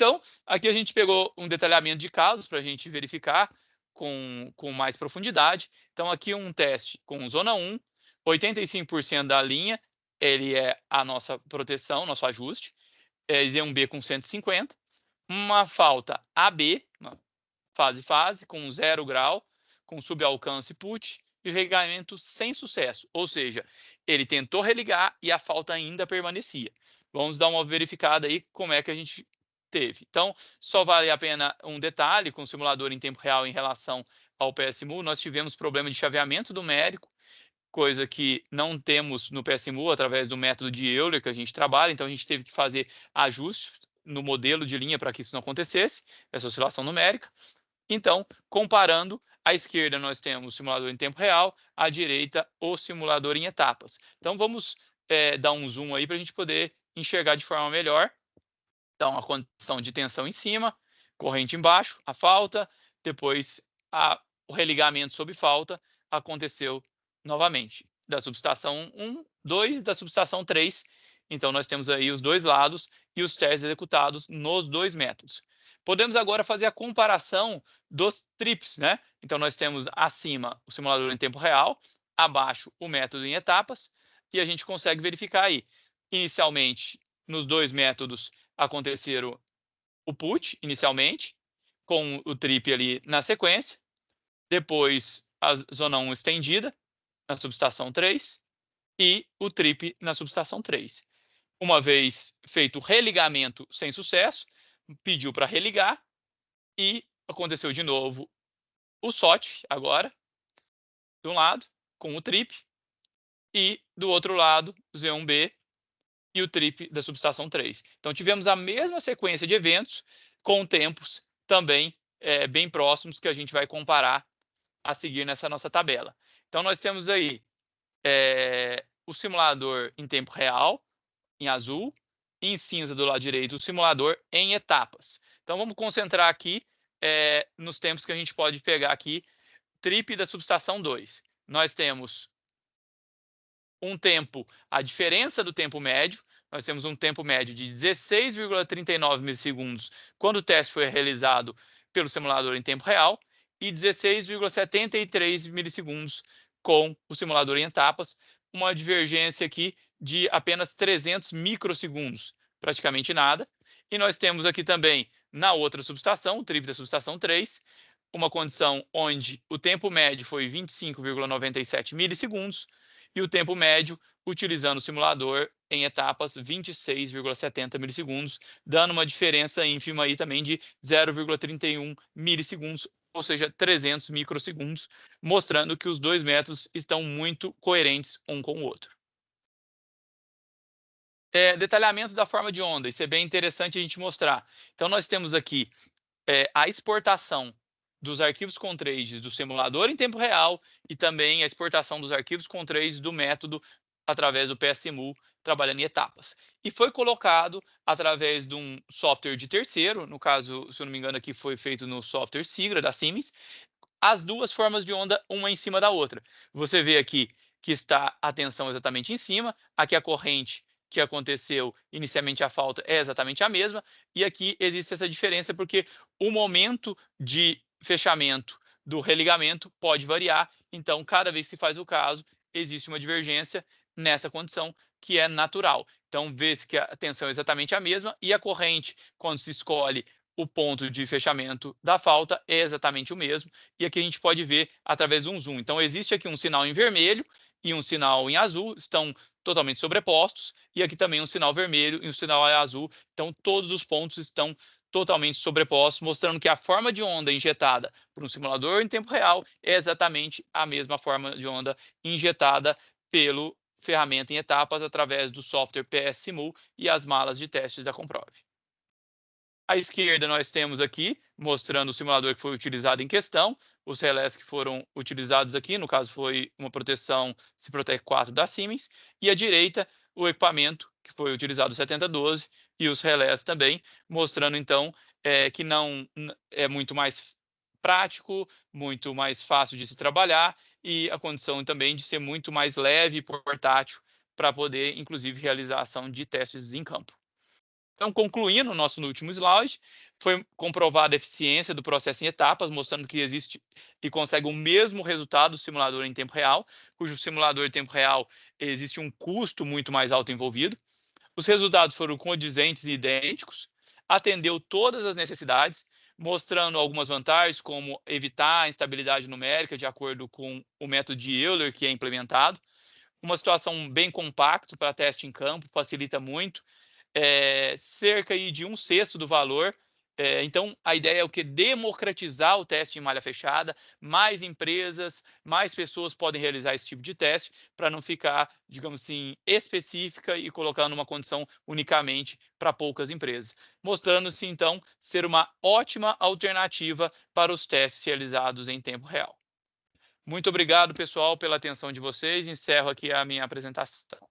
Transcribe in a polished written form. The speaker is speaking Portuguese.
Então, aqui a gente pegou um detalhamento de casos para a gente verificar com mais profundidade. Então, aqui um teste com zona 1, 85% da linha, ele é a nossa proteção, nosso ajuste, Z1B com 150, uma falta AB, fase, com 0 grau, com subalcance put, e o religamento sem sucesso, ou seja, ele tentou religar e a falta ainda permanecia. Vamos dar uma verificada aí como é que a gente teve. Então, só vale a pena um detalhe com o simulador em tempo real em relação ao PSMU, nós tivemos problema de chaveamento numérico, coisa que não temos no PSMU através do método de Euler que a gente trabalha, então a gente teve que fazer ajustes no modelo de linha para que isso não acontecesse, essa oscilação numérica. Então, comparando, à esquerda nós temos o simulador em tempo real, à direita o simulador em etapas. Então, vamos dar um zoom aí para a gente poder enxergar de forma melhor. Então, a condição de tensão em cima, corrente embaixo, a falta, depois o religamento sob falta aconteceu novamente, da subestação 1, 2 e da subestação 3. Então, nós temos aí os dois lados e os testes executados nos dois métodos. Podemos agora fazer a comparação dos trips, né? Então, nós temos acima o simulador em tempo real, abaixo o método em etapas, e a gente consegue verificar aí, inicialmente, nos dois métodos aconteceram o put, inicialmente, com o trip ali na sequência, depois a zona 1 estendida, na subestação 3, e o trip na subestação 3. Uma vez feito o religamento sem sucesso, pediu para religar e aconteceu de novo o SOT agora, de um lado, com o trip, e do outro lado, o Z1B e o trip da subestação 3. Então, tivemos a mesma sequência de eventos com tempos também bem próximos que a gente vai comparar a seguir nessa nossa tabela. Então, nós temos aí o simulador em tempo real, em azul, e em cinza do lado direito, o simulador em etapas. Então, vamos concentrar aqui nos tempos que a gente pode pegar aqui, trip da subestação 2. Nós temos um tempo, a diferença do tempo médio, nós temos um tempo médio de 16,39 milissegundos quando o teste foi realizado pelo simulador em tempo real e 16,73 milissegundos com o simulador em etapas, uma divergência aqui de apenas 300 microsegundos, praticamente nada. E nós temos aqui também, na outra subestação, o trip da subestação 3, uma condição onde o tempo médio foi 25,97 milissegundos e o tempo médio, utilizando o simulador em etapas, 26,70 milissegundos, dando uma diferença ínfima aí também de 0,31 milissegundos, ou seja, 300 microsegundos, mostrando que os dois métodos estão muito coerentes um com o outro. Detalhamento da forma de onda, isso é bem interessante a gente mostrar. Então, nós temos aqui a exportação dos arquivos com trades do simulador em tempo real e também a exportação dos arquivos com trades do método através do PSMU, trabalhando em etapas. E foi colocado através de um software de terceiro, no caso, se eu não me engano, aqui foi feito no software Sigra, da Siemens, as duas formas de onda, uma em cima da outra. Você vê aqui que está a tensão exatamente em cima, aqui a corrente que aconteceu inicialmente a falta é exatamente a mesma, e aqui existe essa diferença porque o momento de fechamento do religamento pode variar, então cada vez que se faz o caso, existe uma divergência nessa condição que é natural. Então vê-se que a tensão é exatamente a mesma e a corrente, quando se escolhe o ponto de fechamento da falta, é exatamente o mesmo, e aqui a gente pode ver através de um zoom. Então existe aqui um sinal em vermelho e um sinal em azul, estão totalmente sobrepostos, e aqui também um sinal vermelho e um sinal azul, então todos os pontos estão totalmente sobrepostos, mostrando que a forma de onda injetada por um simulador em tempo real é exatamente a mesma forma de onda injetada pelo ferramenta em etapas através do software PSMU e as malas de testes da Comprove. À esquerda nós temos aqui, mostrando o simulador que foi utilizado em questão, os relés que foram utilizados aqui, no caso foi uma proteção Ciprotec 4 da Siemens, e à direita o equipamento que foi utilizado, o 7012, e os relés também, mostrando então que não é muito mais prático, muito mais fácil de se trabalhar, e a condição também de ser muito mais leve e portátil para poder, inclusive, realizar a ação de testes em campo. Então, concluindo o nosso último slide, foi comprovada a eficiência do processo em etapas, mostrando que existe e consegue o mesmo resultado do simulador em tempo real, cujo simulador em tempo real existe um custo muito mais alto envolvido. Os resultados foram condizentes e idênticos, atendeu todas as necessidades, mostrando algumas vantagens, como evitar a instabilidade numérica de acordo com o método de Euler que é implementado, uma situação bem compacta para teste em campo, facilita muito, cerca aí de 1/6 do valor. Então, a ideia é o que? Democratizar o teste em malha fechada, mais empresas, mais pessoas podem realizar esse tipo de teste, para não ficar, digamos assim, específica e colocando uma condição unicamente para poucas empresas. Mostrando-se, então, ser uma ótima alternativa para os testes realizados em tempo real. Muito obrigado, pessoal, pela atenção de vocês. Encerro aqui a minha apresentação.